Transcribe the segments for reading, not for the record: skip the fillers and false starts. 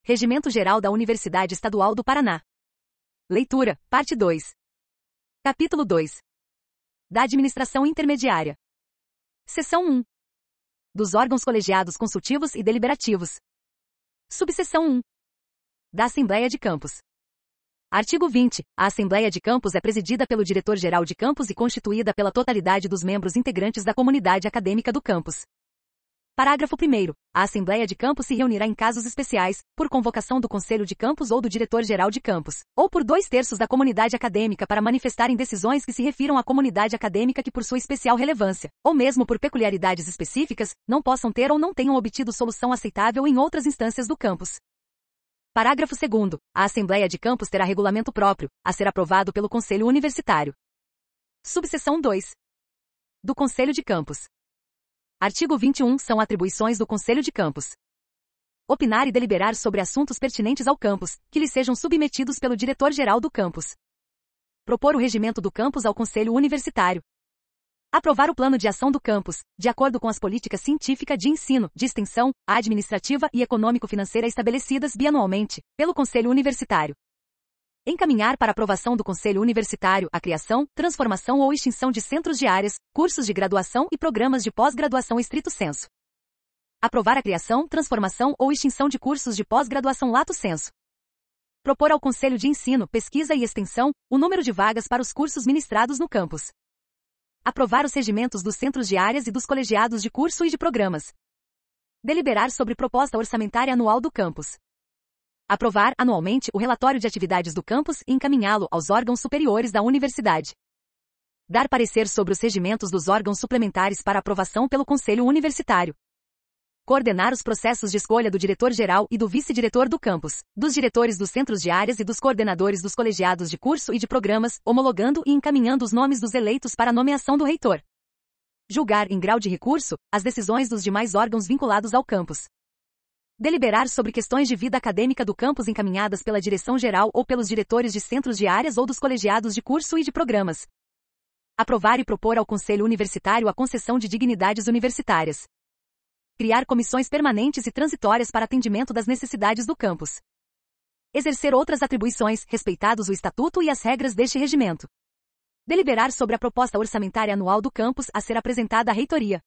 Regimento Geral da Universidade Estadual do Paraná. Leitura, parte 2. Capítulo 2. Da Administração Intermediária. Seção 1. Dos órgãos colegiados consultivos e deliberativos. Subseção 1. Da Assembleia de Campus. Artigo 20. A Assembleia de Campus é presidida pelo diretor-geral de campus e constituída pela totalidade dos membros integrantes da comunidade acadêmica do campus. Parágrafo 1º. A Assembleia de Campus se reunirá em casos especiais, por convocação do Conselho de Campus ou do Diretor-Geral de Campus, ou por 2/3 da comunidade acadêmica para manifestarem decisões que se refiram à comunidade acadêmica que por sua especial relevância, ou mesmo por peculiaridades específicas, não possam ter ou não tenham obtido solução aceitável em outras instâncias do campus. Parágrafo 2º. A Assembleia de Campus terá regulamento próprio, a ser aprovado pelo Conselho Universitário. Subseção 2. Do Conselho de Campus. Artigo 21. São atribuições do Conselho de Campus: opinar e deliberar sobre assuntos pertinentes ao campus, que lhe sejam submetidos pelo diretor-geral do campus. Propor o regimento do campus ao Conselho Universitário. Aprovar o plano de ação do campus, de acordo com as políticas científica de ensino, de extensão, administrativa e econômico-financeira estabelecidas bianualmente, pelo Conselho Universitário. Encaminhar para aprovação do Conselho Universitário a criação, transformação ou extinção de centros de áreas, cursos de graduação e programas de pós-graduação estrito sensu. Aprovar a criação, transformação ou extinção de cursos de pós-graduação lato sensu. Propor ao Conselho de Ensino, Pesquisa e Extensão, o número de vagas para os cursos ministrados no campus. Aprovar os regimentos dos centros de áreas e dos colegiados de curso e de programas. Deliberar sobre proposta orçamentária anual do campus. Aprovar, anualmente, o relatório de atividades do campus e encaminhá-lo aos órgãos superiores da universidade. Dar parecer sobre os regimentos dos órgãos suplementares para aprovação pelo Conselho Universitário. Coordenar os processos de escolha do diretor-geral e do vice-diretor do campus, dos diretores dos centros de áreas e dos coordenadores dos colegiados de curso e de programas, homologando e encaminhando os nomes dos eleitos para a nomeação do reitor. Julgar, em grau de recurso, as decisões dos demais órgãos vinculados ao campus. Deliberar sobre questões de vida acadêmica do campus encaminhadas pela direção-geral ou pelos diretores de centros de áreas ou dos colegiados de curso e de programas. Aprovar e propor ao Conselho Universitário a concessão de dignidades universitárias. Criar comissões permanentes e transitórias para atendimento das necessidades do campus. Exercer outras atribuições, respeitados o Estatuto e as regras deste regimento. Deliberar sobre a proposta orçamentária anual do campus a ser apresentada à reitoria.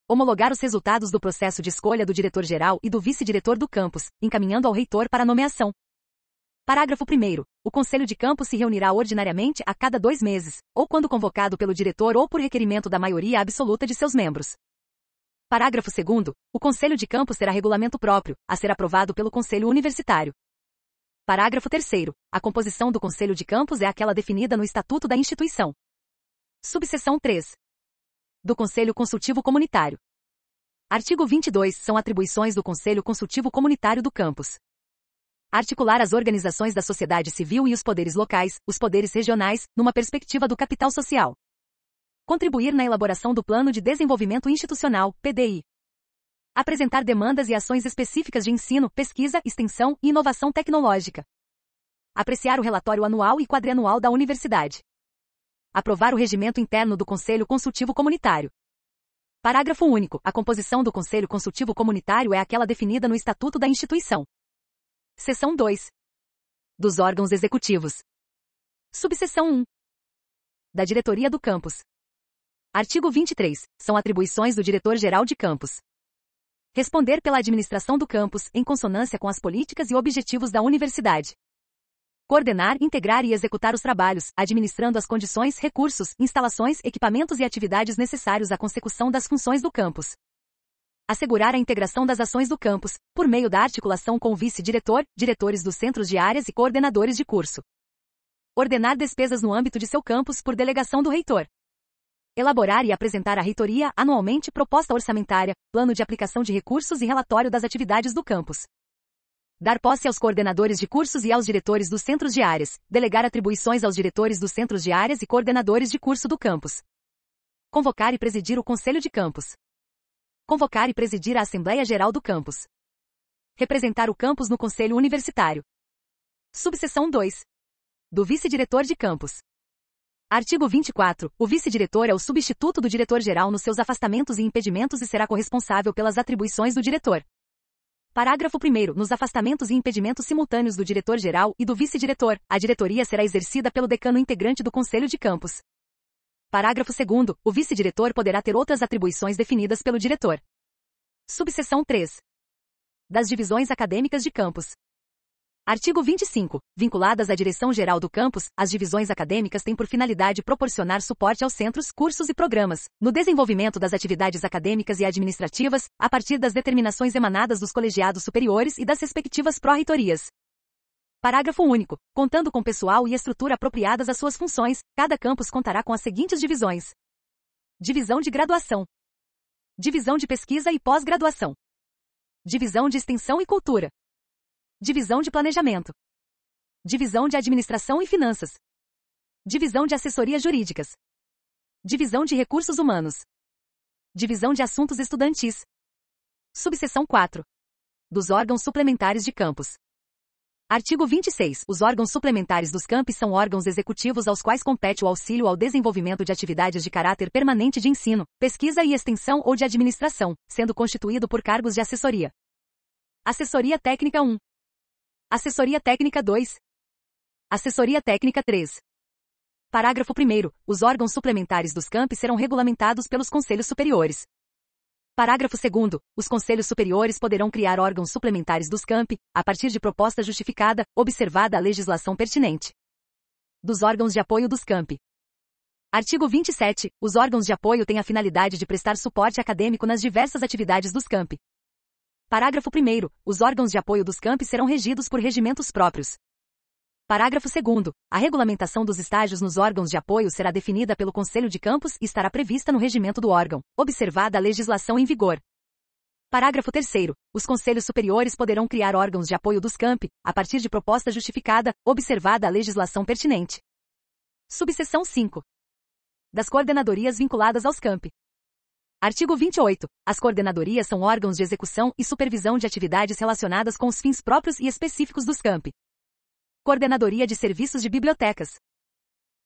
Homologar os resultados do processo de escolha do diretor-geral e do vice-diretor do campus, encaminhando ao reitor para nomeação. Parágrafo 1º. O Conselho de Campus se reunirá ordinariamente a cada 2 meses, ou quando convocado pelo diretor ou por requerimento da maioria absoluta de seus membros. Parágrafo 2º. O Conselho de Campus terá regulamento próprio, a ser aprovado pelo Conselho Universitário. Parágrafo 3º. A composição do Conselho de Campus é aquela definida no Estatuto da instituição. Subseção 3. Do Conselho Consultivo Comunitário. Artigo 22. São atribuições do Conselho Consultivo Comunitário do campus: articular as organizações da sociedade civil e os poderes locais, os poderes regionais, numa perspectiva do capital social. Contribuir na elaboração do Plano de Desenvolvimento Institucional, PDI. Apresentar demandas e ações específicas de ensino, pesquisa, extensão e inovação tecnológica. Apreciar o relatório anual e quadrianual da universidade. Aprovar o regimento interno do Conselho Consultivo Comunitário. Parágrafo único. A composição do Conselho Consultivo Comunitário é aquela definida no Estatuto da instituição. Seção 2. Dos órgãos executivos. Subseção 1. Da diretoria do campus. Artigo 23. São atribuições do diretor-geral de campus: responder pela administração do campus, em consonância com as políticas e objetivos da universidade. Coordenar, integrar e executar os trabalhos, administrando as condições, recursos, instalações, equipamentos e atividades necessários à consecução das funções do campus. Assegurar a integração das ações do campus, por meio da articulação com o vice-diretor, diretores dos centros de áreas e coordenadores de curso. Ordenar despesas no âmbito de seu campus por delegação do reitor. Elaborar e apresentar à reitoria, anualmente, proposta orçamentária, plano de aplicação de recursos e relatório das atividades do campus. Dar posse aos coordenadores de cursos e aos diretores dos centros de áreas, delegar atribuições aos diretores dos centros de áreas e coordenadores de curso do campus. Convocar e presidir o Conselho de Campus. Convocar e presidir a Assembleia Geral do campus. Representar o campus no Conselho Universitário. Subseção 2. Do vice-diretor de campus. Artigo 24. O vice-diretor é o substituto do diretor-geral nos seus afastamentos e impedimentos e será corresponsável pelas atribuições do diretor. Parágrafo 1º. Nos afastamentos e impedimentos simultâneos do diretor-geral e do vice-diretor, a diretoria será exercida pelo decano integrante do Conselho de Campus. Parágrafo 2º. O vice-diretor poderá ter outras atribuições definidas pelo diretor. Subseção 3. Das divisões acadêmicas de campus. Artigo 25. Vinculadas à direção-geral do campus, as divisões acadêmicas têm por finalidade proporcionar suporte aos centros, cursos e programas, no desenvolvimento das atividades acadêmicas e administrativas, a partir das determinações emanadas dos colegiados superiores e das respectivas pró-reitorias. Parágrafo único. Contando com pessoal e estrutura apropriadas às suas funções, cada campus contará com as seguintes divisões: Divisão de Graduação, Divisão de Pesquisa e Pós-Graduação, Divisão de Extensão e Cultura, Divisão de Planejamento, Divisão de Administração e Finanças, Divisão de Assessorias Jurídicas, Divisão de Recursos Humanos, Divisão de Assuntos Estudantis. Subseção 4. Dos órgãos suplementares de campus. Artigo 26. Os órgãos suplementares dos campi são órgãos executivos aos quais compete o auxílio ao desenvolvimento de atividades de caráter permanente de ensino, pesquisa e extensão ou de administração, sendo constituído por cargos de assessoria. Assessoria Técnica 1. Assessoria Técnica 2. Assessoria Técnica 3. Parágrafo 1º. Os órgãos suplementares dos campi serão regulamentados pelos conselhos superiores. Parágrafo 2º. Os conselhos superiores poderão criar órgãos suplementares dos campi, a partir de proposta justificada, observada a legislação pertinente. Dos órgãos de apoio dos campi. Artigo 27. Os órgãos de apoio têm a finalidade de prestar suporte acadêmico nas diversas atividades dos campi. Parágrafo 1º. Os órgãos de apoio dos campi serão regidos por regimentos próprios. Parágrafo 2º. A regulamentação dos estágios nos órgãos de apoio será definida pelo Conselho de Campus e estará prevista no regimento do órgão, observada a legislação em vigor. Parágrafo 3º. Os conselhos superiores poderão criar órgãos de apoio dos campi, a partir de proposta justificada, observada a legislação pertinente. Subseção 5. Das coordenadorias vinculadas aos campi. Artigo 28. As coordenadorias são órgãos de execução e supervisão de atividades relacionadas com os fins próprios e específicos dos campi. Coordenadoria de Serviços de Bibliotecas.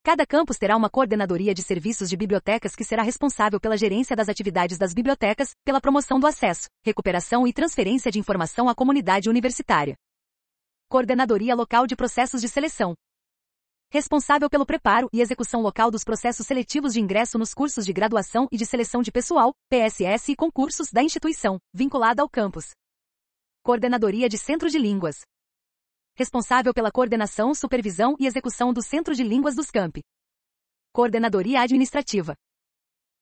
Cada campus terá uma coordenadoria de serviços de bibliotecas que será responsável pela gerência das atividades das bibliotecas, pela promoção do acesso, recuperação e transferência de informação à comunidade universitária. Coordenadoria Local de Processos de Seleção. Responsável pelo preparo e execução local dos processos seletivos de ingresso nos cursos de graduação e de seleção de pessoal, PSS e concursos da instituição, vinculada ao campus. Coordenadoria de Centro de Línguas. Responsável pela coordenação, supervisão e execução do Centro de Línguas dos campi. Coordenadoria Administrativa.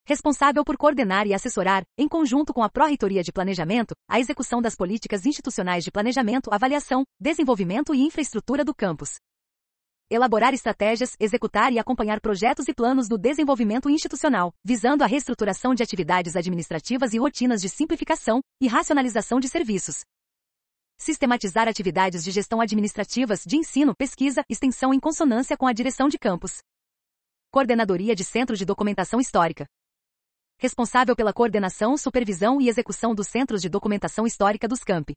Responsável por coordenar e assessorar, em conjunto com a Pró-Reitoria de Planejamento, a execução das políticas institucionais de planejamento, avaliação, desenvolvimento e infraestrutura do campus. Elaborar estratégias, executar e acompanhar projetos e planos do desenvolvimento institucional, visando a reestruturação de atividades administrativas e rotinas de simplificação e racionalização de serviços. Sistematizar atividades de gestão administrativas, de ensino, pesquisa, extensão em consonância com a direção de campus. Coordenadoria de Centro de Documentação Histórica. Responsável pela coordenação, supervisão e execução dos Centros de Documentação Histórica dos campi.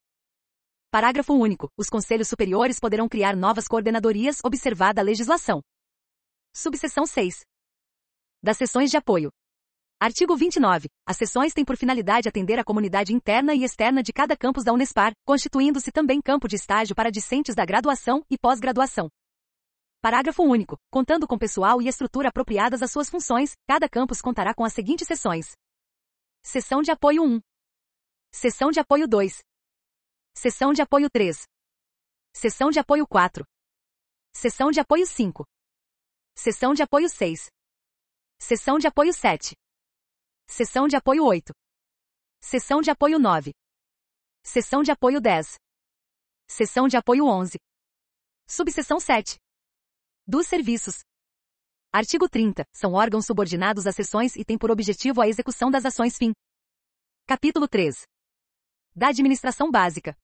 Parágrafo único. Os conselhos superiores poderão criar novas coordenadorias, observada a legislação. Subseção 6. Das seções de apoio. Artigo 29. As seções têm por finalidade atender a comunidade interna e externa de cada campus da Unespar, constituindo-se também campo de estágio para discentes da graduação e pós-graduação. Parágrafo único. Contando com pessoal e estrutura apropriadas às suas funções, cada campus contará com as seguintes seções: Seção de Apoio 1. Seção de Apoio 2. Seção de Apoio 3. Seção de Apoio 4. Seção de Apoio 5. Seção de Apoio 6. Seção de Apoio 7. Seção de Apoio 8. Seção de Apoio 9. Seção de Apoio 10. Seção de Apoio 11. Subseção 7. Dos serviços. Artigo 30. São órgãos subordinados às seções e têm por objetivo a execução das ações fim. Capítulo 3. Da Administração Básica.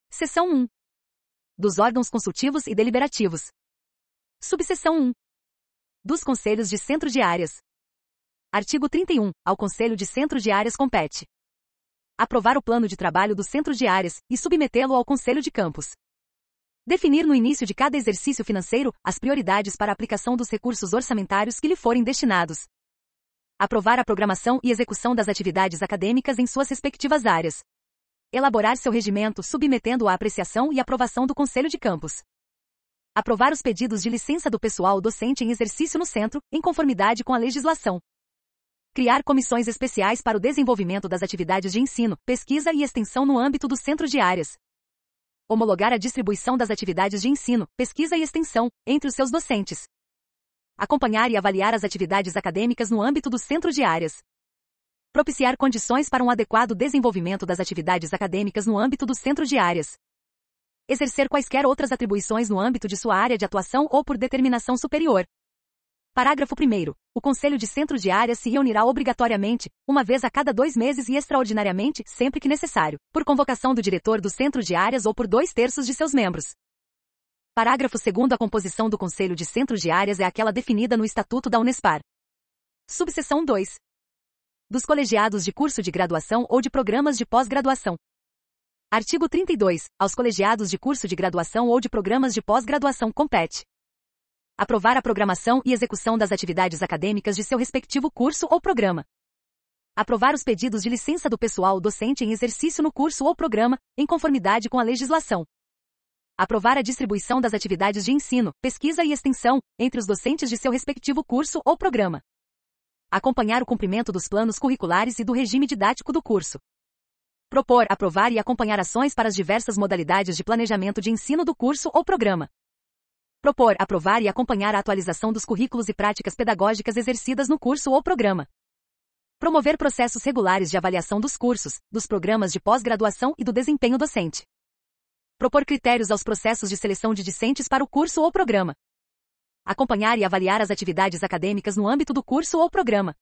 Seção 1. Dos órgãos consultivos e deliberativos. Subseção 1. Dos conselhos de centro de áreas. Artigo 31. Ao Conselho de Centro de Áreas compete: aprovar o plano de trabalho do centro de áreas e submetê-lo ao Conselho de Campus. Definir no início de cada exercício financeiro as prioridades para a aplicação dos recursos orçamentários que lhe forem destinados. Aprovar a programação e execução das atividades acadêmicas em suas respectivas áreas. Elaborar seu regimento submetendo-o à apreciação e aprovação do Conselho de Campus. Aprovar os pedidos de licença do pessoal docente em exercício no centro, em conformidade com a legislação. Criar comissões especiais para o desenvolvimento das atividades de ensino, pesquisa e extensão no âmbito do centro de áreas. Homologar a distribuição das atividades de ensino, pesquisa e extensão, entre os seus docentes. Acompanhar e avaliar as atividades acadêmicas no âmbito do centro de áreas. Propiciar condições para um adequado desenvolvimento das atividades acadêmicas no âmbito do centro de áreas. Exercer quaisquer outras atribuições no âmbito de sua área de atuação ou por determinação superior. Parágrafo 1º. O Conselho de Centro de Áreas se reunirá obrigatoriamente, uma vez a cada 2 meses e extraordinariamente, sempre que necessário, por convocação do diretor do Centro de Áreas ou por 2/3 de seus membros. Parágrafo 2º. A composição do Conselho de Centro de Áreas é aquela definida no Estatuto da Unespar. Subseção 2. Dos colegiados de curso de graduação ou de programas de pós-graduação. Artigo 32. Aos colegiados de curso de graduação ou de programas de pós-graduação compete: aprovar a programação e execução das atividades acadêmicas de seu respectivo curso ou programa. Aprovar os pedidos de licença do pessoal docente em exercício no curso ou programa, em conformidade com a legislação. Aprovar a distribuição das atividades de ensino, pesquisa e extensão, entre os docentes de seu respectivo curso ou programa. Acompanhar o cumprimento dos planos curriculares e do regime didático do curso. Propor, aprovar e acompanhar ações para as diversas modalidades de planejamento de ensino do curso ou programa. Propor, aprovar e acompanhar a atualização dos currículos e práticas pedagógicas exercidas no curso ou programa. Promover processos regulares de avaliação dos cursos, dos programas de pós-graduação e do desempenho docente. Propor critérios aos processos de seleção de discentes para o curso ou programa. Acompanhar e avaliar as atividades acadêmicas no âmbito do curso ou programa.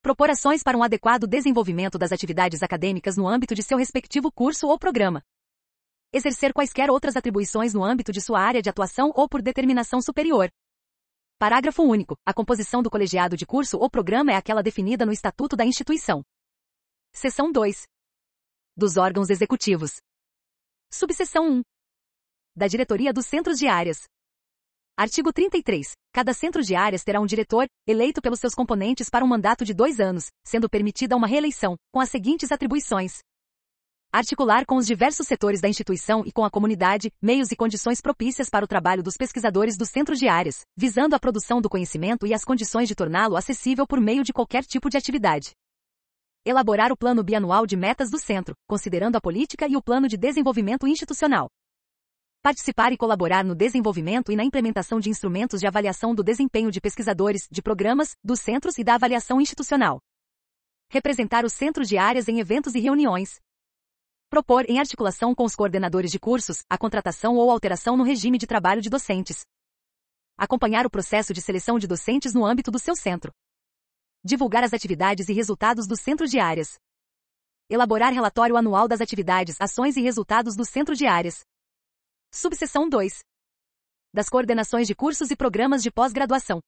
Propor ações para um adequado desenvolvimento das atividades acadêmicas no âmbito de seu respectivo curso ou programa. Exercer quaisquer outras atribuições no âmbito de sua área de atuação ou por determinação superior. Parágrafo único. A composição do colegiado de curso ou programa é aquela definida no Estatuto da Instituição. Seção 2. Dos órgãos executivos. Subseção 1. Da diretoria dos centros de áreas. Artigo 33. Cada centro de áreas terá um diretor, eleito pelos seus componentes para um mandato de 2 anos, sendo permitida uma reeleição, com as seguintes atribuições: articular com os diversos setores da instituição e com a comunidade, meios e condições propícias para o trabalho dos pesquisadores do centro de áreas, visando a produção do conhecimento e as condições de torná-lo acessível por meio de qualquer tipo de atividade. Elaborar o plano bianual de metas do centro, considerando a política e o plano de desenvolvimento institucional. Participar e colaborar no desenvolvimento e na implementação de instrumentos de avaliação do desempenho de pesquisadores, de programas, dos centros e da avaliação institucional. Representar os centros de áreas em eventos e reuniões. Propor, em articulação com os coordenadores de cursos, a contratação ou alteração no regime de trabalho de docentes. Acompanhar o processo de seleção de docentes no âmbito do seu centro. Divulgar as atividades e resultados dos centros de áreas. Elaborar relatório anual das atividades, ações e resultados do centro de áreas. Subseção 2. Das coordenações de cursos e programas de pós-graduação.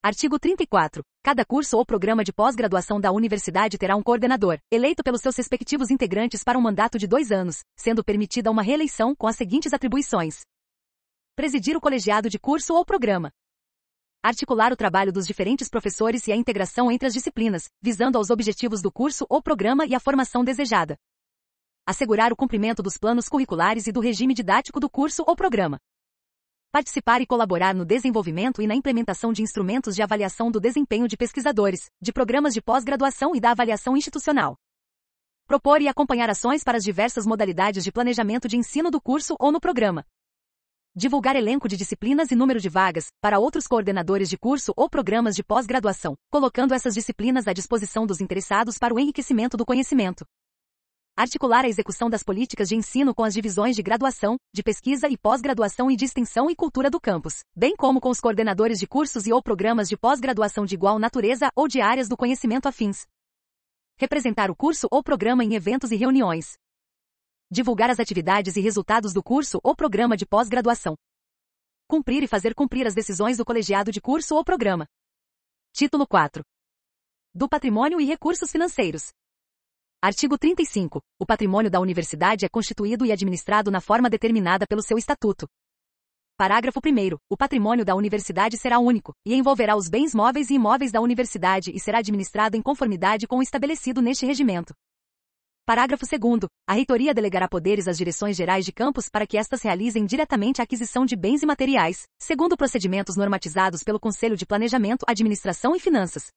Artigo 34. Cada curso ou programa de pós-graduação da universidade terá um coordenador, eleito pelos seus respectivos integrantes para um mandato de 2 anos, sendo permitida uma reeleição com as seguintes atribuições: presidir o colegiado de curso ou programa. Articular o trabalho dos diferentes professores e a integração entre as disciplinas, visando aos objetivos do curso ou programa e a formação desejada. Assegurar o cumprimento dos planos curriculares e do regime didático do curso ou programa. Participar e colaborar no desenvolvimento e na implementação de instrumentos de avaliação do desempenho de pesquisadores, de programas de pós-graduação e da avaliação institucional. Propor e acompanhar ações para as diversas modalidades de planejamento de ensino do curso ou no programa. Divulgar elenco de disciplinas e número de vagas, para outros coordenadores de curso ou programas de pós-graduação, colocando essas disciplinas à disposição dos interessados para o enriquecimento do conhecimento. Articular a execução das políticas de ensino com as divisões de graduação, de pesquisa e pós-graduação e de extensão e cultura do campus, bem como com os coordenadores de cursos e ou programas de pós-graduação de igual natureza ou de áreas do conhecimento afins. Representar o curso ou programa em eventos e reuniões. Divulgar as atividades e resultados do curso ou programa de pós-graduação. Cumprir e fazer cumprir as decisões do colegiado de curso ou programa. Título 4. Do patrimônio e recursos financeiros. Artigo 35. O patrimônio da universidade é constituído e administrado na forma determinada pelo seu estatuto. Parágrafo 1º. O patrimônio da universidade será único, e envolverá os bens móveis e imóveis da universidade e será administrado em conformidade com o estabelecido neste regimento. Parágrafo 2º. A reitoria delegará poderes às direções gerais de campus para que estas realizem diretamente a aquisição de bens e materiais, segundo procedimentos normatizados pelo Conselho de Planejamento, Administração e Finanças.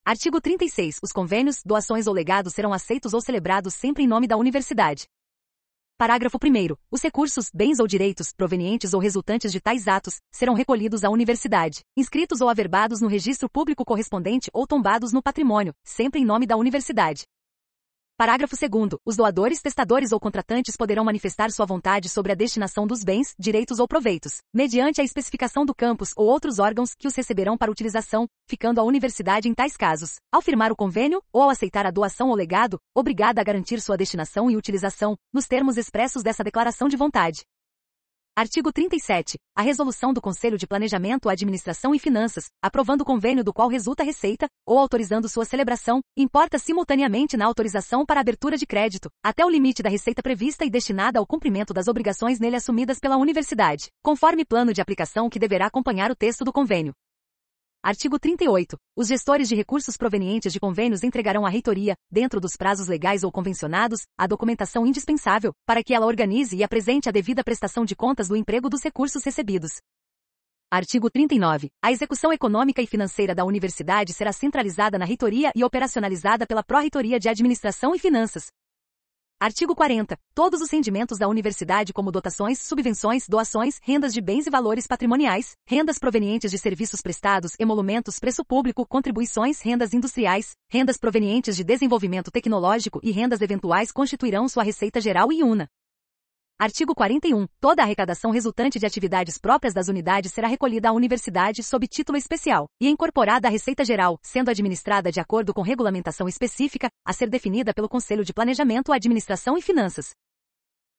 Artigo 36. Os convênios, doações ou legados serão aceitos ou celebrados sempre em nome da universidade. Parágrafo 1º. Os recursos, bens ou direitos, provenientes ou resultantes de tais atos, serão recolhidos à universidade, inscritos ou averbados no registro público correspondente ou tombados no patrimônio, sempre em nome da universidade. Parágrafo 2º. Os doadores, testadores ou contratantes poderão manifestar sua vontade sobre a destinação dos bens, direitos ou proveitos, mediante a especificação do campus ou outros órgãos que os receberão para utilização, ficando a universidade em tais casos, ao firmar o convênio, ou ao aceitar a doação ou legado, obrigada a garantir sua destinação e utilização, nos termos expressos dessa declaração de vontade. Artigo 37. A resolução do Conselho de Planejamento, Administração e Finanças, aprovando o convênio do qual resulta receita, ou autorizando sua celebração, importa simultaneamente na autorização para abertura de crédito, até o limite da receita prevista e destinada ao cumprimento das obrigações nele assumidas pela universidade, conforme plano de aplicação que deverá acompanhar o texto do convênio. Artigo 38. Os gestores de recursos provenientes de convênios entregarão à reitoria, dentro dos prazos legais ou convencionados, a documentação indispensável, para que ela organize e apresente a devida prestação de contas do emprego dos recursos recebidos. Artigo 39. A execução econômica e financeira da universidade será centralizada na reitoria e operacionalizada pela Pró-Reitoria de Administração e Finanças. Artigo 40. Todos os rendimentos da universidade como dotações, subvenções, doações, rendas de bens e valores patrimoniais, rendas provenientes de serviços prestados, emolumentos, preço público, contribuições, rendas industriais, rendas provenientes de desenvolvimento tecnológico e rendas eventuais constituirão sua receita geral e una. Artigo 41. Toda a arrecadação resultante de atividades próprias das unidades será recolhida à universidade sob título especial e incorporada à Receita Geral, sendo administrada de acordo com regulamentação específica, a ser definida pelo Conselho de Planejamento, Administração e Finanças.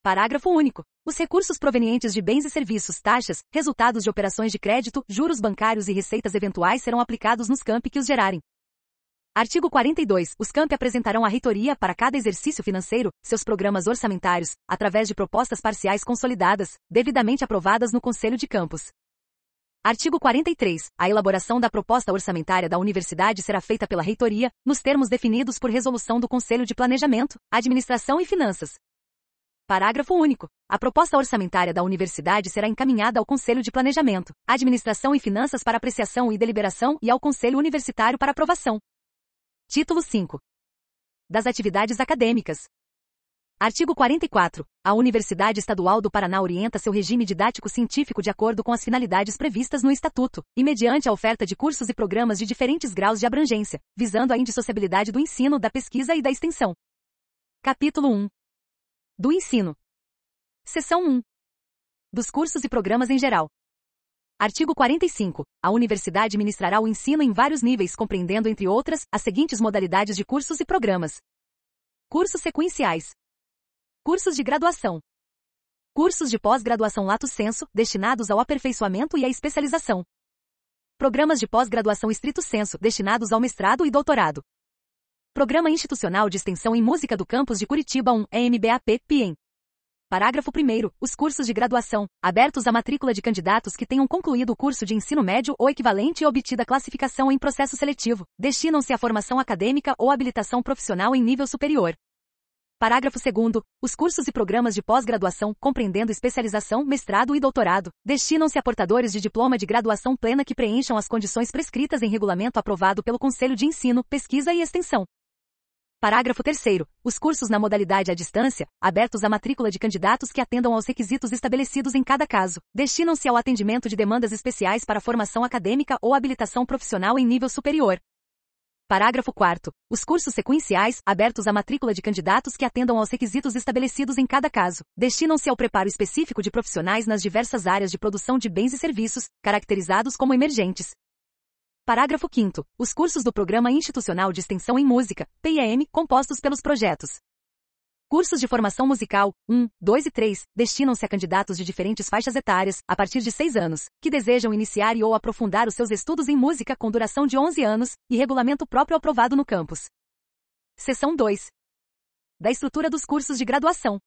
Parágrafo único. Os recursos provenientes de bens e serviços, taxas, resultados de operações de crédito, juros bancários e receitas eventuais serão aplicados nos campi que os gerarem. Artigo 42. Os campi apresentarão à reitoria, para cada exercício financeiro, seus programas orçamentários, através de propostas parciais consolidadas, devidamente aprovadas no Conselho de Campus. Artigo 43. A elaboração da proposta orçamentária da universidade será feita pela reitoria, nos termos definidos por resolução do Conselho de Planejamento, Administração e Finanças. Parágrafo único. A proposta orçamentária da universidade será encaminhada ao Conselho de Planejamento, Administração e Finanças para apreciação e deliberação e ao Conselho Universitário para aprovação. Título 5. Das atividades acadêmicas. Artigo 44. A Universidade Estadual do Paraná orienta seu regime didático-científico de acordo com as finalidades previstas no Estatuto, e mediante a oferta de cursos e programas de diferentes graus de abrangência, visando a indissociabilidade do ensino, da pesquisa e da extensão. Capítulo 1. Do ensino. Seção 1. Dos cursos e programas em geral. Artigo 45. A universidade ministrará o ensino em vários níveis, compreendendo, entre outras, as seguintes modalidades de cursos e programas. Cursos sequenciais. Cursos de graduação. Cursos de pós-graduação lato sensu, destinados ao aperfeiçoamento e à especialização. Programas de pós-graduação estrito sensu, destinados ao mestrado e doutorado. Programa Institucional de Extensão em Música do Campus de Curitiba 1, EMBAP, PIEM. Parágrafo 1º. Os cursos de graduação, abertos à matrícula de candidatos que tenham concluído o curso de ensino médio ou equivalente e obtida classificação em processo seletivo, destinam-se à formação acadêmica ou habilitação profissional em nível superior. Parágrafo 2º. Os cursos e programas de pós-graduação, compreendendo especialização, mestrado e doutorado, destinam-se a portadores de diploma de graduação plena que preencham as condições prescritas em regulamento aprovado pelo Conselho de Ensino, Pesquisa e Extensão. Parágrafo 3º. Os cursos na modalidade à distância, abertos à matrícula de candidatos que atendam aos requisitos estabelecidos em cada caso, destinam-se ao atendimento de demandas especiais para formação acadêmica ou habilitação profissional em nível superior. Parágrafo 4º. Os cursos sequenciais, abertos à matrícula de candidatos que atendam aos requisitos estabelecidos em cada caso, destinam-se ao preparo específico de profissionais nas diversas áreas de produção de bens e serviços, caracterizados como emergentes. Parágrafo 5º. Os cursos do Programa Institucional de Extensão em Música, PIEM, compostos pelos projetos. Cursos de formação musical, 1, 2 e 3, destinam-se a candidatos de diferentes faixas etárias, a partir de 6 anos, que desejam iniciar e ou aprofundar os seus estudos em música com duração de 11 anos, e regulamento próprio aprovado no campus. Seção 2. Da estrutura dos cursos de graduação.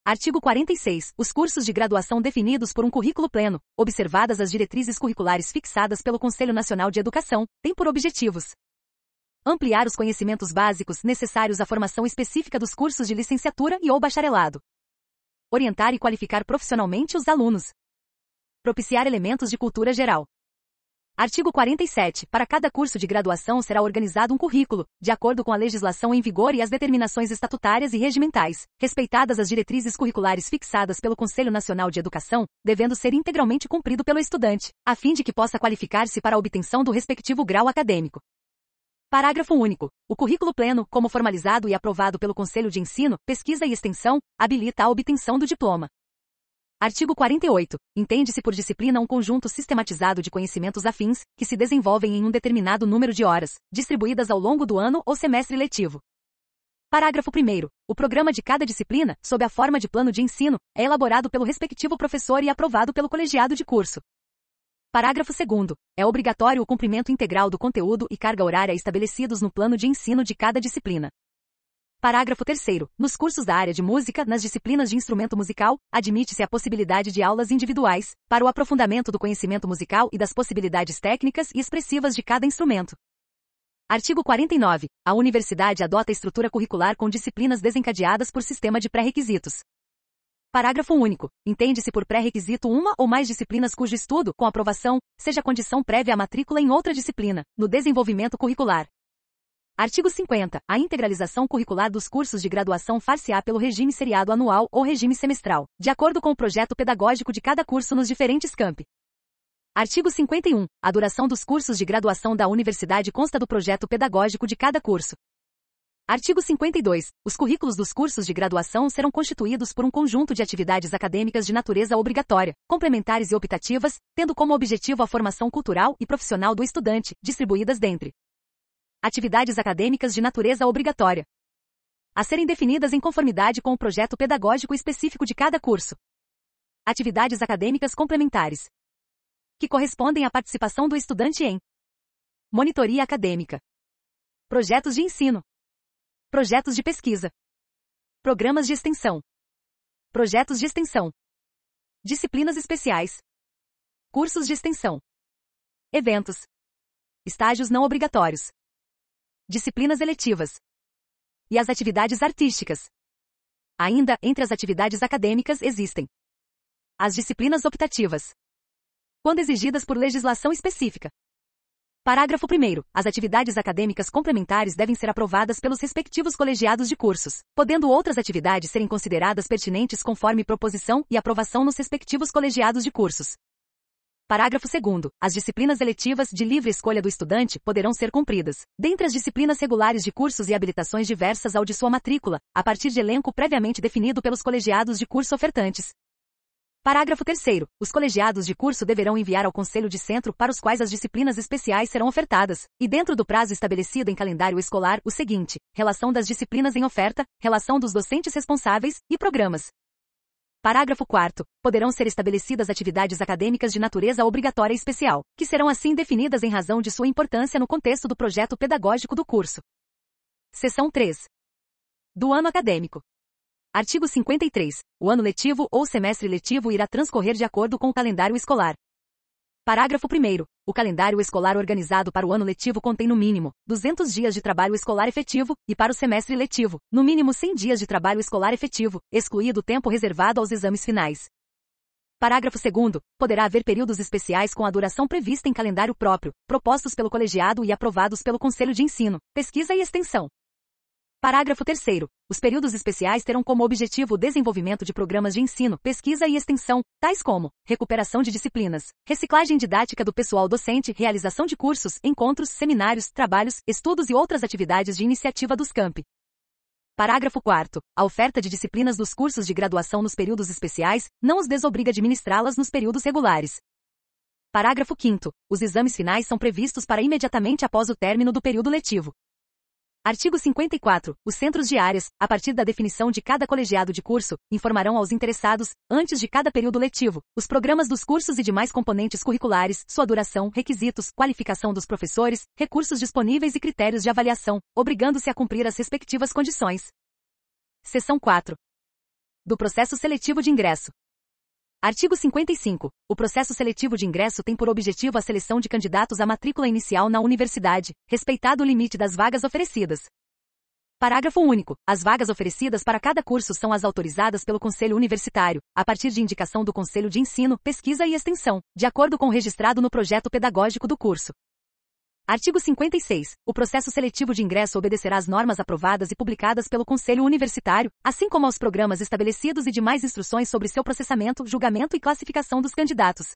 Artigo 46. Os cursos de graduação definidos por um currículo pleno, observadas as diretrizes curriculares fixadas pelo Conselho Nacional de Educação, têm por objetivos: Ampliar os conhecimentos básicos necessários à formação específica dos cursos de licenciatura e ou bacharelado. Orientar e qualificar profissionalmente os alunos. Propiciar elementos de cultura geral. Artigo 47. Para cada curso de graduação será organizado um currículo, de acordo com a legislação em vigor e as determinações estatutárias e regimentais, respeitadas as diretrizes curriculares fixadas pelo Conselho Nacional de Educação, devendo ser integralmente cumprido pelo estudante, a fim de que possa qualificar-se para a obtenção do respectivo grau acadêmico. Parágrafo único. O currículo pleno, como formalizado e aprovado pelo Conselho de Ensino, Pesquisa e Extensão, habilita a obtenção do diploma. Artigo 48. Entende-se por disciplina um conjunto sistematizado de conhecimentos afins, que se desenvolvem em um determinado número de horas, distribuídas ao longo do ano ou semestre letivo. Parágrafo 1º. O programa de cada disciplina, sob a forma de plano de ensino, é elaborado pelo respectivo professor e aprovado pelo colegiado de curso. Parágrafo 2º. É obrigatório o cumprimento integral do conteúdo e carga horária estabelecidos no plano de ensino de cada disciplina. Parágrafo 3º. Nos cursos da área de música, nas disciplinas de instrumento musical, admite-se a possibilidade de aulas individuais, para o aprofundamento do conhecimento musical e das possibilidades técnicas e expressivas de cada instrumento. Artigo 49. A universidade adota estrutura curricular com disciplinas desencadeadas por sistema de pré-requisitos. Parágrafo único. Entende-se por pré-requisito uma ou mais disciplinas cujo estudo, com aprovação, seja condição prévia à matrícula em outra disciplina, no desenvolvimento curricular. Artigo 50. A integralização curricular dos cursos de graduação far-se-á pelo regime seriado anual ou regime semestral, de acordo com o projeto pedagógico de cada curso nos diferentes campi. Artigo 51. A duração dos cursos de graduação da universidade consta do projeto pedagógico de cada curso. Artigo 52. Os currículos dos cursos de graduação serão constituídos por um conjunto de atividades acadêmicas de natureza obrigatória, complementares e optativas, tendo como objetivo a formação cultural e profissional do estudante, distribuídas dentre atividades acadêmicas de natureza obrigatória, a serem definidas em conformidade com o projeto pedagógico específico de cada curso. Atividades acadêmicas complementares, que correspondem à participação do estudante em monitoria acadêmica, projetos de ensino, projetos de pesquisa, programas de extensão, projetos de extensão, disciplinas especiais, cursos de extensão, eventos, estágios não obrigatórios, disciplinas eletivas e as atividades artísticas. Ainda, entre as atividades acadêmicas existem as disciplinas optativas, quando exigidas por legislação específica. Parágrafo 1º. As atividades acadêmicas complementares devem ser aprovadas pelos respectivos colegiados de cursos, podendo outras atividades serem consideradas pertinentes conforme proposição e aprovação nos respectivos colegiados de cursos. Parágrafo 2º. As disciplinas eletivas de livre escolha do estudante poderão ser cumpridas, dentre as disciplinas regulares de cursos e habilitações diversas ao de sua matrícula, a partir de elenco previamente definido pelos colegiados de curso ofertantes. Parágrafo 3º. Os colegiados de curso deverão enviar ao Conselho de Centro para os quais as disciplinas especiais serão ofertadas, e dentro do prazo estabelecido em calendário escolar, o seguinte: relação das disciplinas em oferta, relação dos docentes responsáveis, e programas. Parágrafo 4º. Poderão ser estabelecidas atividades acadêmicas de natureza obrigatória e especial, que serão assim definidas em razão de sua importância no contexto do projeto pedagógico do curso. Seção 3. Do ano acadêmico. Artigo 53. O ano letivo ou semestre letivo irá transcorrer de acordo com o calendário escolar. Parágrafo 1º. O calendário escolar organizado para o ano letivo contém no mínimo 200 dias de trabalho escolar efetivo, e para o semestre letivo, no mínimo 100 dias de trabalho escolar efetivo, excluído o tempo reservado aos exames finais. Parágrafo 2º. Poderá haver períodos especiais com a duração prevista em calendário próprio, propostos pelo colegiado e aprovados pelo Conselho de Ensino, Pesquisa e Extensão. Parágrafo 3º. Os períodos especiais terão como objetivo o desenvolvimento de programas de ensino, pesquisa e extensão, tais como recuperação de disciplinas, reciclagem didática do pessoal docente, realização de cursos, encontros, seminários, trabalhos, estudos e outras atividades de iniciativa dos campi. Parágrafo 4º. A oferta de disciplinas dos cursos de graduação nos períodos especiais não os desobriga de ministrá-las nos períodos regulares. Parágrafo 5º. Os exames finais são previstos para imediatamente após o término do período letivo. Artigo 54. Os centros de áreas, a partir da definição de cada colegiado de curso, informarão aos interessados, antes de cada período letivo, os programas dos cursos e demais componentes curriculares, sua duração, requisitos, qualificação dos professores, recursos disponíveis e critérios de avaliação, obrigando-se a cumprir as respectivas condições. Seção 4. Do processo seletivo de ingresso. Artigo 55. O processo seletivo de ingresso tem por objetivo a seleção de candidatos à matrícula inicial na universidade, respeitado o limite das vagas oferecidas. Parágrafo único. As vagas oferecidas para cada curso são as autorizadas pelo Conselho Universitário, a partir de indicação do Conselho de Ensino, Pesquisa e Extensão, de acordo com o registrado no projeto pedagógico do curso. Artigo 56. O processo seletivo de ingresso obedecerá às normas aprovadas e publicadas pelo Conselho Universitário, assim como aos programas estabelecidos e demais instruções sobre seu processamento, julgamento e classificação dos candidatos.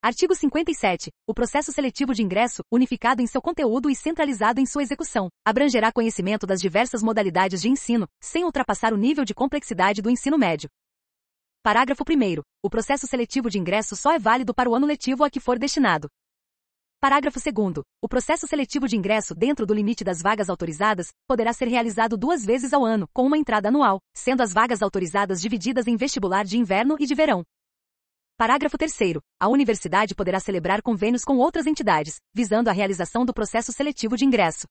Artigo 57. O processo seletivo de ingresso, unificado em seu conteúdo e centralizado em sua execução, abrangerá conhecimento das diversas modalidades de ensino, sem ultrapassar o nível de complexidade do ensino médio. Parágrafo 1º. O processo seletivo de ingresso só é válido para o ano letivo a que for destinado. Parágrafo 2º. O processo seletivo de ingresso dentro do limite das vagas autorizadas poderá ser realizado 2 vezes ao ano, com uma entrada anual, sendo as vagas autorizadas divididas em vestibular de inverno e de verão. Parágrafo 3º. A universidade poderá celebrar convênios com outras entidades, visando a realização do processo seletivo de ingresso.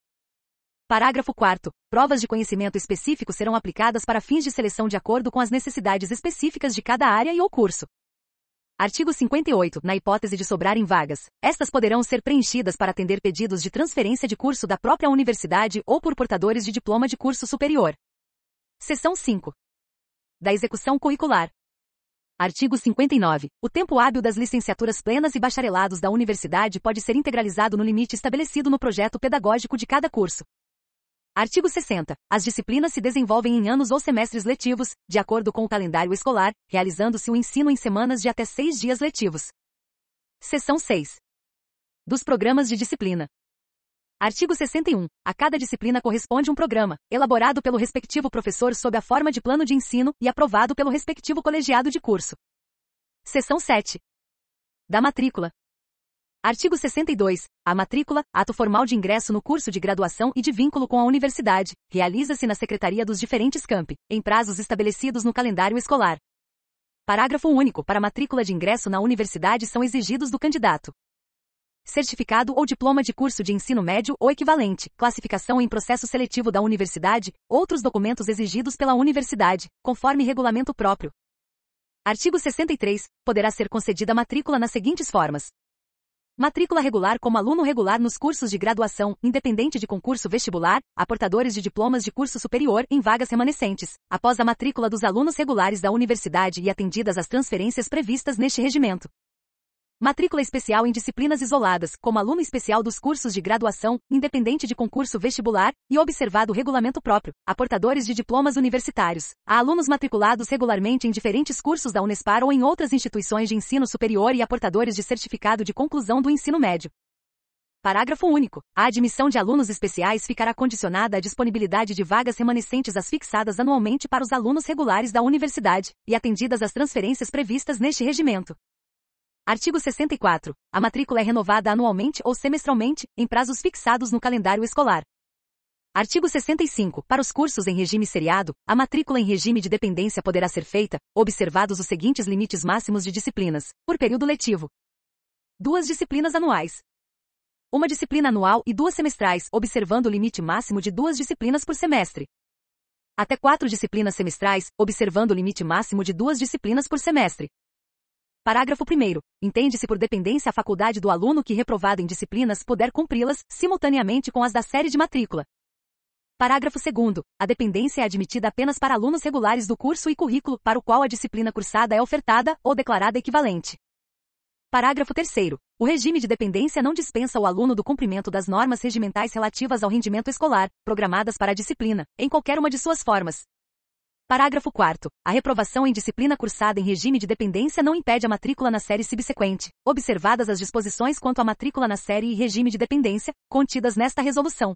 Parágrafo 4º. Provas de conhecimento específico serão aplicadas para fins de seleção de acordo com as necessidades específicas de cada área e ou curso. Artigo 58. Na hipótese de sobrarem vagas, estas poderão ser preenchidas para atender pedidos de transferência de curso da própria universidade ou por portadores de diploma de curso superior. Seção 5. Da execução curricular. Artigo 59. O tempo hábil das licenciaturas plenas e bacharelados da universidade pode ser integralizado no limite estabelecido no projeto pedagógico de cada curso. Artigo 60. As disciplinas se desenvolvem em anos ou semestres letivos, de acordo com o calendário escolar, realizando-se o ensino em semanas de até 6 dias letivos. Seção 6. Dos programas de disciplina. Artigo 61. A cada disciplina corresponde um programa, elaborado pelo respectivo professor sob a forma de plano de ensino e aprovado pelo respectivo colegiado de curso. Seção 7. Da matrícula. Artigo 62. A matrícula, ato formal de ingresso no curso de graduação e de vínculo com a universidade, realiza-se na secretaria dos diferentes campi, em prazos estabelecidos no calendário escolar. Parágrafo único. Para matrícula de ingresso na universidade são exigidos do candidato: certificado ou diploma de curso de ensino médio ou equivalente, classificação em processo seletivo da universidade, outros documentos exigidos pela universidade, conforme regulamento próprio. Artigo 63. Poderá ser concedida matrícula nas seguintes formas: matrícula regular como aluno regular nos cursos de graduação, independente de concurso vestibular, a portadores de diplomas de curso superior em vagas remanescentes, após a matrícula dos alunos regulares da universidade e atendidas as transferências previstas neste regimento. Matrícula especial em disciplinas isoladas, como aluno especial dos cursos de graduação, independente de concurso vestibular, e observado o regulamento próprio, a portadores de diplomas universitários, a alunos matriculados regularmente em diferentes cursos da Unespar ou em outras instituições de ensino superior e a portadores de certificado de conclusão do ensino médio. Parágrafo único. A admissão de alunos especiais ficará condicionada à disponibilidade de vagas remanescentes às fixadas anualmente para os alunos regulares da universidade, e atendidas as transferências previstas neste regimento. Artigo 64. A matrícula é renovada anualmente ou semestralmente, em prazos fixados no calendário escolar. Artigo 65. Para os cursos em regime seriado, a matrícula em regime de dependência poderá ser feita, observados os seguintes limites máximos de disciplinas, por período letivo: 2 disciplinas anuais, 1 disciplina anual e 2 semestrais, observando o limite máximo de 2 disciplinas por semestre. Até 4 disciplinas semestrais, observando o limite máximo de 2 disciplinas por semestre. Parágrafo 1º. Entende-se por dependência a faculdade do aluno que, reprovado em disciplinas, puder cumpri-las, simultaneamente com as da série de matrícula. Parágrafo 2º. A dependência é admitida apenas para alunos regulares do curso e currículo para o qual a disciplina cursada é ofertada ou declarada equivalente. Parágrafo 3º. O regime de dependência não dispensa o aluno do cumprimento das normas regimentais relativas ao rendimento escolar, programadas para a disciplina, em qualquer uma de suas formas. Parágrafo 4º. A reprovação em disciplina cursada em regime de dependência não impede a matrícula na série subsequente, observadas as disposições quanto à matrícula na série e regime de dependência, contidas nesta resolução.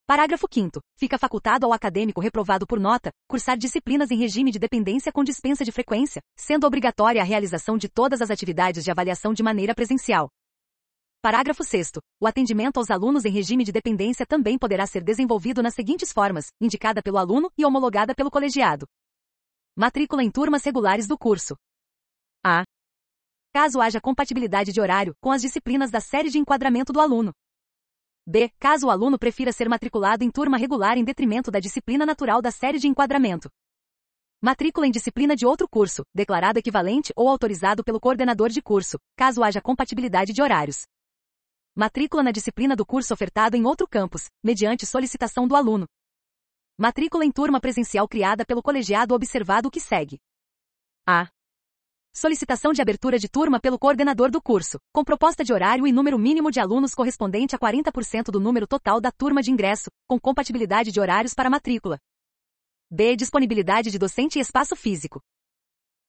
Parágrafo 5º. Fica facultado ao acadêmico reprovado por nota, cursar disciplinas em regime de dependência com dispensa de frequência, sendo obrigatória a realização de todas as atividades de avaliação de maneira presencial. Parágrafo 6º. O atendimento aos alunos em regime de dependência também poderá ser desenvolvido nas seguintes formas, indicada pelo aluno e homologada pelo colegiado. Matrícula em turmas regulares do curso. A. Caso haja compatibilidade de horário com as disciplinas da série de enquadramento do aluno. B. Caso o aluno prefira ser matriculado em turma regular em detrimento da disciplina natural da série de enquadramento. Matrícula em disciplina de outro curso, declarado equivalente ou autorizado pelo coordenador de curso, caso haja compatibilidade de horários. Matrícula na disciplina do curso ofertado em outro campus, mediante solicitação do aluno. Matrícula em turma presencial criada pelo colegiado observado o que segue. A. Solicitação de abertura de turma pelo coordenador do curso, com proposta de horário e número mínimo de alunos correspondente a 40% do número total da turma de ingresso, com compatibilidade de horários para matrícula. B. Disponibilidade de docente e espaço físico.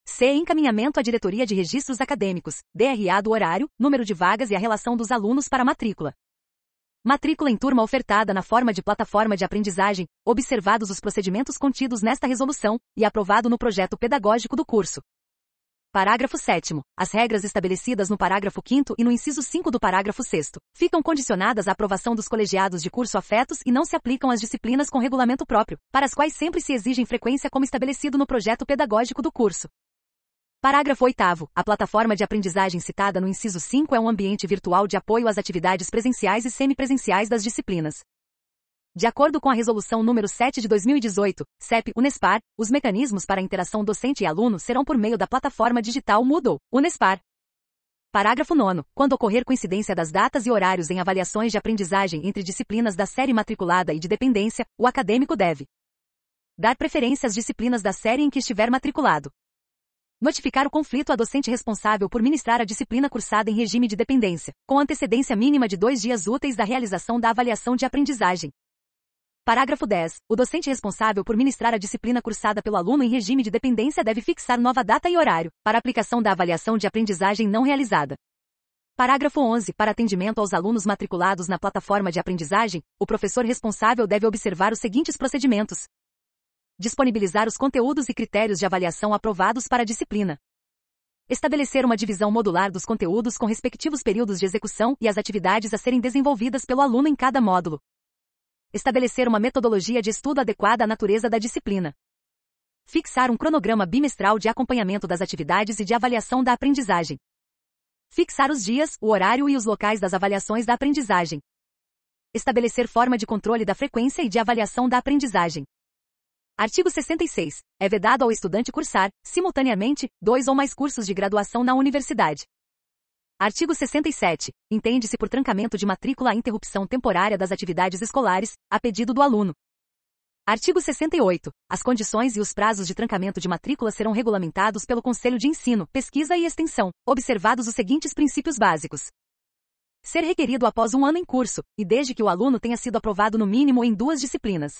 C. Encaminhamento à diretoria de registros acadêmicos, DRA do horário, número de vagas e a relação dos alunos para a matrícula. Matrícula em turma ofertada na forma de plataforma de aprendizagem, observados os procedimentos contidos nesta resolução, e aprovado no projeto pedagógico do curso. Parágrafo 7º. As regras estabelecidas no parágrafo 5º e no inciso 5 do parágrafo 6º ficam condicionadas à aprovação dos colegiados de curso afetos e não se aplicam às disciplinas com regulamento próprio, para as quais sempre se exige frequência como estabelecido no projeto pedagógico do curso. Parágrafo 8º. A plataforma de aprendizagem citada no inciso 5 é um ambiente virtual de apoio às atividades presenciais e semipresenciais das disciplinas. De acordo com a Resolução nº 7 de 2018, CEP-UNESPAR, os mecanismos para a interação docente e aluno serão por meio da plataforma digital Moodle, UNESPAR. Parágrafo 9º. Quando ocorrer coincidência das datas e horários em avaliações de aprendizagem entre disciplinas da série matriculada e de dependência, o acadêmico deve dar preferência às disciplinas da série em que estiver matriculado. Notificar o conflito à docente responsável por ministrar a disciplina cursada em regime de dependência, com antecedência mínima de 2 dias úteis da realização da avaliação de aprendizagem. Parágrafo 10. O docente responsável por ministrar a disciplina cursada pelo aluno em regime de dependência deve fixar nova data e horário, para aplicação da avaliação de aprendizagem não realizada. Parágrafo 11. Para atendimento aos alunos matriculados na plataforma de aprendizagem, o professor responsável deve observar os seguintes procedimentos: disponibilizar os conteúdos e critérios de avaliação aprovados para a disciplina. Estabelecer uma divisão modular dos conteúdos com respectivos períodos de execução e as atividades a serem desenvolvidas pelo aluno em cada módulo. Estabelecer uma metodologia de estudo adequada à natureza da disciplina. Fixar um cronograma bimestral de acompanhamento das atividades e de avaliação da aprendizagem. Fixar os dias, o horário e os locais das avaliações da aprendizagem. Estabelecer forma de controle da frequência e de avaliação da aprendizagem. Artigo 66. É vedado ao estudante cursar, simultaneamente, 2 ou mais cursos de graduação na universidade. Artigo 67. Entende-se por trancamento de matrícula a interrupção temporária das atividades escolares, a pedido do aluno. Artigo 68. As condições e os prazos de trancamento de matrícula serão regulamentados pelo Conselho de Ensino, Pesquisa e Extensão, observados os seguintes princípios básicos. Ser requerido após 1 ano em curso, e desde que o aluno tenha sido aprovado no mínimo em 2 disciplinas.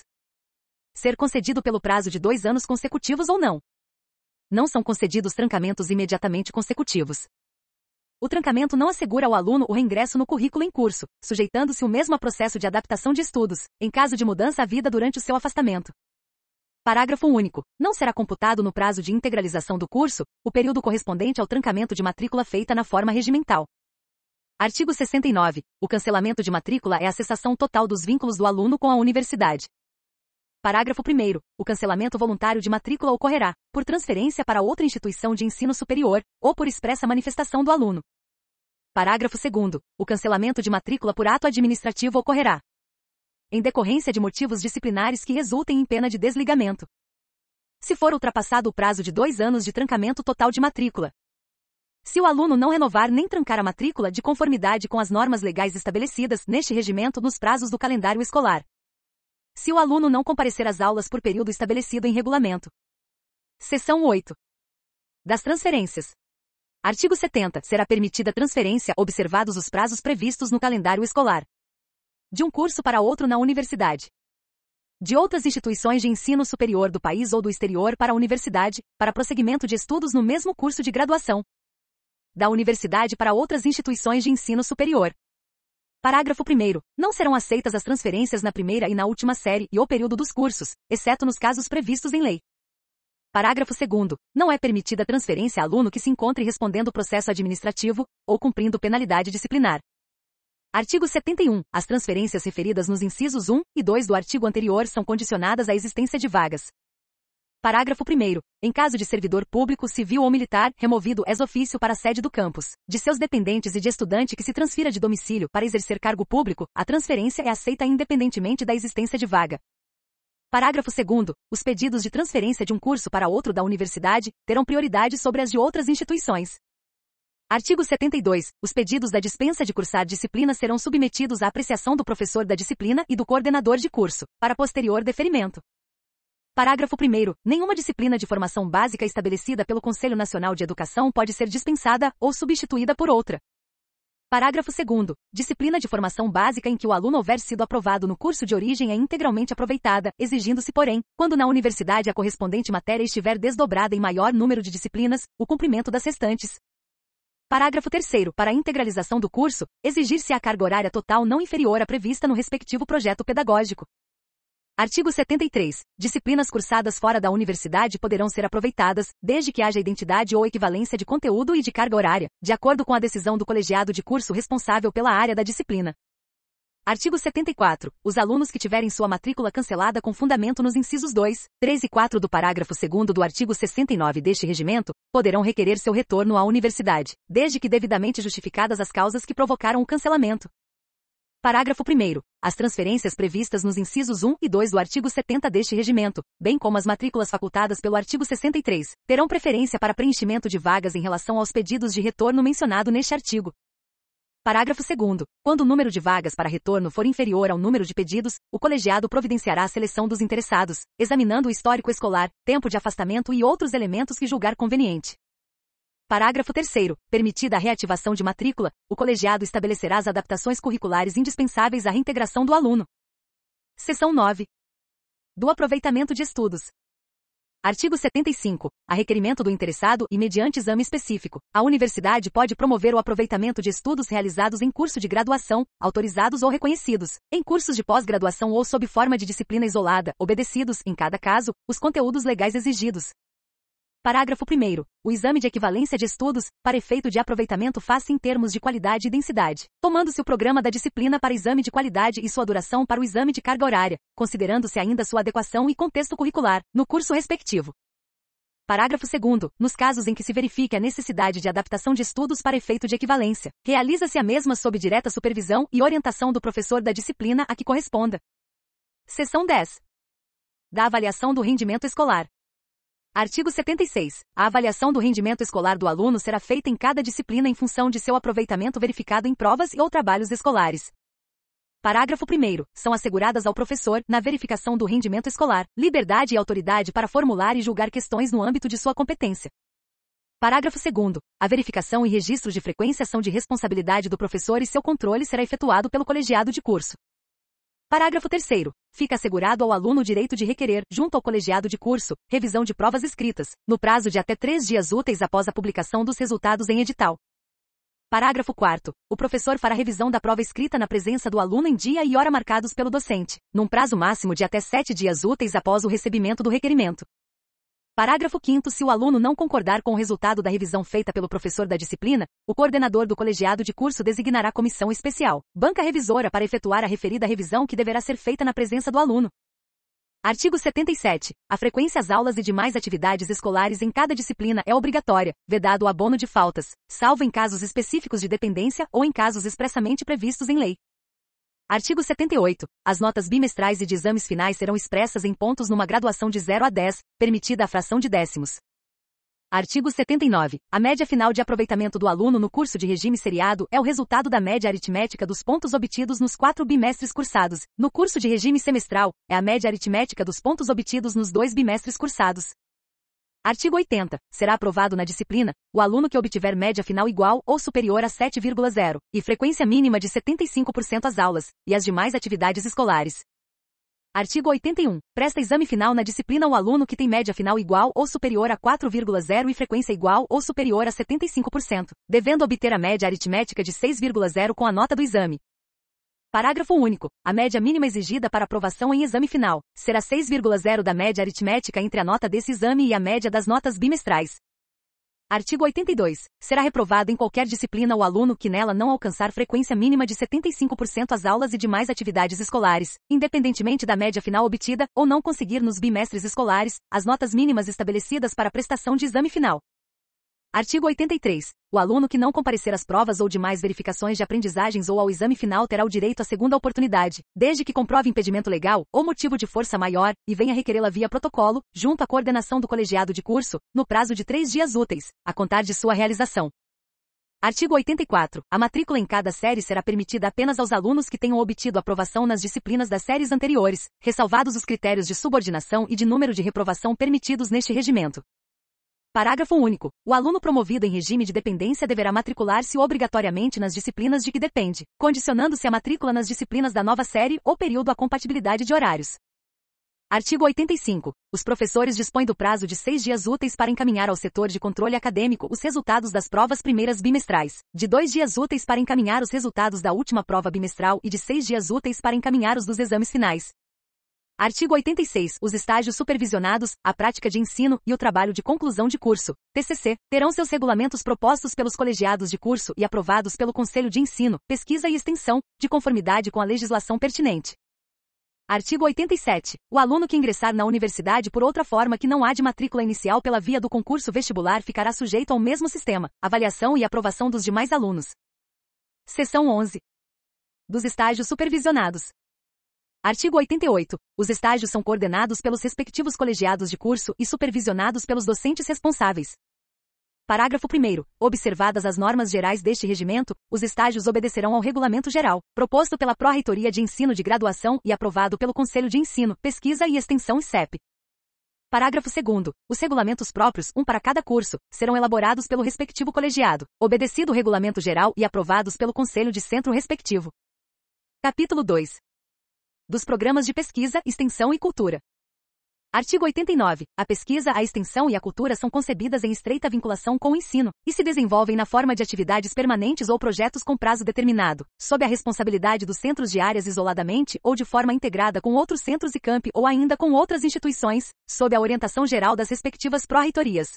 Ser concedido pelo prazo de 2 anos consecutivos ou não. Não são concedidos trancamentos imediatamente consecutivos. O trancamento não assegura ao aluno o reingresso no currículo em curso, sujeitando-se o mesmo a processo de adaptação de estudos, em caso de mudança à vida durante o seu afastamento. Parágrafo único. Não será computado no prazo de integralização do curso, o período correspondente ao trancamento de matrícula feita na forma regimental. Artigo 69. O cancelamento de matrícula é a cessação total dos vínculos do aluno com a universidade. Parágrafo 1º. O cancelamento voluntário de matrícula ocorrerá, por transferência para outra instituição de ensino superior, ou por expressa manifestação do aluno. Parágrafo 2º. O cancelamento de matrícula por ato administrativo ocorrerá em decorrência de motivos disciplinares que resultem em pena de desligamento. Se for ultrapassado o prazo de 2 anos de trancamento total de matrícula. Se o aluno não renovar nem trancar a matrícula de conformidade com as normas legais estabelecidas neste regimento nos prazos do calendário escolar. Se o aluno não comparecer às aulas por período estabelecido em regulamento. Seção 8. Das transferências. Artigo 70. Será permitida transferência, observados os prazos previstos no calendário escolar. De um curso para outro na universidade. De outras instituições de ensino superior do país ou do exterior para a universidade, para prosseguimento de estudos no mesmo curso de graduação. Da universidade para outras instituições de ensino superior. Parágrafo 1º. Não serão aceitas as transferências na primeira e na última série e ou período dos cursos, exceto nos casos previstos em lei. Parágrafo 2º. Não é permitida transferência a aluno que se encontre respondendo processo administrativo, ou cumprindo penalidade disciplinar. Artigo 71. As transferências referidas nos incisos 1 e 2 do artigo anterior são condicionadas à existência de vagas. Parágrafo 1º. Em caso de servidor público, civil ou militar, removido ex officio para a sede do campus, de seus dependentes e de estudante que se transfira de domicílio para exercer cargo público, a transferência é aceita independentemente da existência de vaga. Parágrafo 2º. Os pedidos de transferência de um curso para outro da universidade terão prioridade sobre as de outras instituições. Artigo 72. Os pedidos da dispensa de cursar disciplina serão submetidos à apreciação do professor da disciplina e do coordenador de curso, para posterior deferimento. Parágrafo 1º. Nenhuma disciplina de formação básica estabelecida pelo Conselho Nacional de Educação pode ser dispensada ou substituída por outra. Parágrafo 2º. Disciplina de formação básica em que o aluno houver sido aprovado no curso de origem é integralmente aproveitada, exigindo-se, porém, quando na universidade a correspondente matéria estiver desdobrada em maior número de disciplinas, o cumprimento das restantes. Parágrafo 3º. Para a integralização do curso, exigir-se a carga horária total não inferior à prevista no respectivo projeto pedagógico. Artigo 73. Disciplinas cursadas fora da universidade poderão ser aproveitadas, desde que haja identidade ou equivalência de conteúdo e de carga horária, de acordo com a decisão do colegiado de curso responsável pela área da disciplina. Artigo 74. Os alunos que tiverem sua matrícula cancelada com fundamento nos incisos 2, 3 e 4 do parágrafo 2º do artigo 69 deste regimento, poderão requerer seu retorno à universidade, desde que devidamente justificadas as causas que provocaram o cancelamento. Parágrafo 1º. As transferências previstas nos incisos 1 e 2 do artigo 70 deste regimento, bem como as matrículas facultadas pelo artigo 63, terão preferência para preenchimento de vagas em relação aos pedidos de retorno mencionado neste artigo. Parágrafo 2º. Quando o número de vagas para retorno for inferior ao número de pedidos, o colegiado providenciará a seleção dos interessados, examinando o histórico escolar, tempo de afastamento e outros elementos que julgar conveniente. Parágrafo 3º. Permitida a reativação de matrícula, o colegiado estabelecerá as adaptações curriculares indispensáveis à reintegração do aluno. Seção 9. Do aproveitamento de estudos. Artigo 75. A requerimento do interessado e mediante exame específico, a universidade pode promover o aproveitamento de estudos realizados em curso de graduação, autorizados ou reconhecidos, em cursos de pós-graduação ou sob forma de disciplina isolada, obedecidos, em cada caso, os conteúdos legais exigidos. Parágrafo 1º. O exame de equivalência de estudos, para efeito de aproveitamento faz-se em termos de qualidade e densidade, tomando-se o programa da disciplina para exame de qualidade e sua duração para o exame de carga horária, considerando-se ainda sua adequação e contexto curricular, no curso respectivo. Parágrafo 2º. Nos casos em que se verifique a necessidade de adaptação de estudos para efeito de equivalência, realiza-se a mesma sob direta supervisão e orientação do professor da disciplina a que corresponda. Seção 10. Da avaliação do rendimento escolar. Artigo 76. A avaliação do rendimento escolar do aluno será feita em cada disciplina em função de seu aproveitamento verificado em provas e ou trabalhos escolares. Parágrafo 1º. São asseguradas ao professor, na verificação do rendimento escolar, liberdade e autoridade para formular e julgar questões no âmbito de sua competência. Parágrafo 2º. A verificação e registro de frequência são de responsabilidade do professor e seu controle será efetuado pelo colegiado de curso. Parágrafo 3º. Fica assegurado ao aluno o direito de requerer, junto ao colegiado de curso, revisão de provas escritas, no prazo de até 3 dias úteis após a publicação dos resultados em edital. Parágrafo 4º. O professor fará revisão da prova escrita na presença do aluno em dia e hora marcados pelo docente, num prazo máximo de até 7 dias úteis após o recebimento do requerimento. Parágrafo 5º. Se o aluno não concordar com o resultado da revisão feita pelo professor da disciplina, o coordenador do colegiado de curso designará comissão especial, banca revisora para efetuar a referida revisão que deverá ser feita na presença do aluno. Artigo 77. A frequência às aulas e demais atividades escolares em cada disciplina é obrigatória, vedado o abono de faltas, salvo em casos específicos de dependência ou em casos expressamente previstos em lei. Artigo 78. As notas bimestrais e de exames finais serão expressas em pontos numa graduação de 0 a 10, permitida a fração de décimos. Artigo 79. A média final de aproveitamento do aluno no curso de regime seriado é o resultado da média aritmética dos pontos obtidos nos 4 bimestres cursados. No curso de regime semestral, é a média aritmética dos pontos obtidos nos 2 bimestres cursados. Artigo 80. Será aprovado na disciplina o aluno que obtiver média final igual ou superior a 7,0 e frequência mínima de 75% às aulas e às demais atividades escolares. Artigo 81. Presta exame final na disciplina o aluno que tem média final igual ou superior a 4,0 e frequência igual ou superior a 75%, devendo obter a média aritmética de 6,0 com a nota do exame. Parágrafo único. A média mínima exigida para aprovação em exame final será 6,0 da média aritmética entre a nota desse exame e a média das notas bimestrais. Artigo 82. Será reprovado em qualquer disciplina o aluno que nela não alcançar frequência mínima de 75% às aulas e demais atividades escolares, independentemente da média final obtida, ou não conseguir nos bimestres escolares as notas mínimas estabelecidas para a prestação de exame final. Artigo 83. O aluno que não comparecer às provas ou demais verificações de aprendizagens ou ao exame final terá o direito à segunda oportunidade, desde que comprove impedimento legal ou motivo de força maior, e venha requerê-la via protocolo, junto à coordenação do colegiado de curso, no prazo de 3 dias úteis, a contar de sua realização. Artigo 84. A matrícula em cada série será permitida apenas aos alunos que tenham obtido aprovação nas disciplinas das séries anteriores, ressalvados os critérios de subordinação e de número de reprovação permitidos neste regimento. Parágrafo único. O aluno promovido em regime de dependência deverá matricular-se obrigatoriamente nas disciplinas de que depende, condicionando-se a matrícula nas disciplinas da nova série ou período à compatibilidade de horários. Artigo 85. Os professores dispõem do prazo de 6 dias úteis para encaminhar ao setor de controle acadêmico os resultados das provas primeiras bimestrais, de 2 dias úteis para encaminhar os resultados da última prova bimestral e de 6 dias úteis para encaminhar os dos exames finais. Artigo 86. Os estágios supervisionados, a prática de ensino e o trabalho de conclusão de curso, TCC, terão seus regulamentos propostos pelos colegiados de curso e aprovados pelo Conselho de Ensino, Pesquisa e Extensão, de conformidade com a legislação pertinente. Artigo 87. O aluno que ingressar na universidade por outra forma que não a de matrícula inicial pela via do concurso vestibular ficará sujeito ao mesmo sistema, avaliação e aprovação dos demais alunos. Seção 11. Dos estágios supervisionados. Artigo 88. Os estágios são coordenados pelos respectivos colegiados de curso e supervisionados pelos docentes responsáveis. Parágrafo 1º. Observadas as normas gerais deste regimento, os estágios obedecerão ao Regulamento Geral, proposto pela Pró-Reitoria de Ensino de Graduação e aprovado pelo Conselho de Ensino, Pesquisa e Extensão (ICEP). Parágrafo 2º. Os regulamentos próprios, um para cada curso, serão elaborados pelo respectivo colegiado, obedecido o Regulamento Geral e aprovados pelo Conselho de Centro respectivo. Capítulo 2. Dos programas de pesquisa, extensão e cultura. Artigo 89. A pesquisa, a extensão e a cultura são concebidas em estreita vinculação com o ensino, e se desenvolvem na forma de atividades permanentes ou projetos com prazo determinado, sob a responsabilidade dos centros de áreas isoladamente ou de forma integrada com outros centros e campi ou ainda com outras instituições, sob a orientação geral das respectivas pró-reitorias.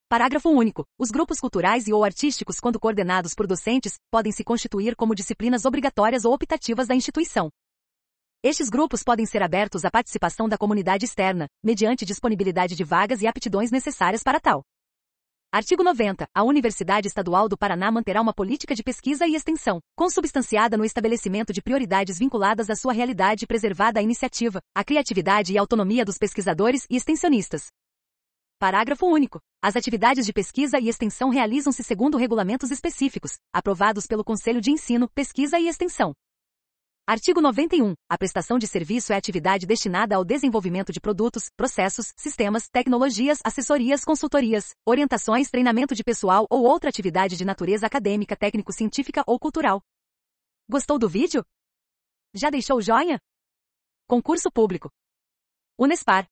Parágrafo único. Os grupos culturais e ou artísticos, quando coordenados por docentes, podem se constituir como disciplinas obrigatórias ou optativas da instituição. Estes grupos podem ser abertos à participação da comunidade externa, mediante disponibilidade de vagas e aptidões necessárias para tal. Artigo 90. A Universidade Estadual do Paraná manterá uma política de pesquisa e extensão, consubstanciada no estabelecimento de prioridades vinculadas à sua realidade e preservada a iniciativa, a criatividade e a autonomia dos pesquisadores e extensionistas. Parágrafo único. As atividades de pesquisa e extensão realizam-se segundo regulamentos específicos, aprovados pelo Conselho de Ensino, Pesquisa e Extensão. Artigo 91. A prestação de serviço é atividade destinada ao desenvolvimento de produtos, processos, sistemas, tecnologias, assessorias, consultorias, orientações, treinamento de pessoal ou outra atividade de natureza acadêmica, técnico-científica ou cultural. Gostou do vídeo? Já deixou o joinha? Concurso público. Unespar.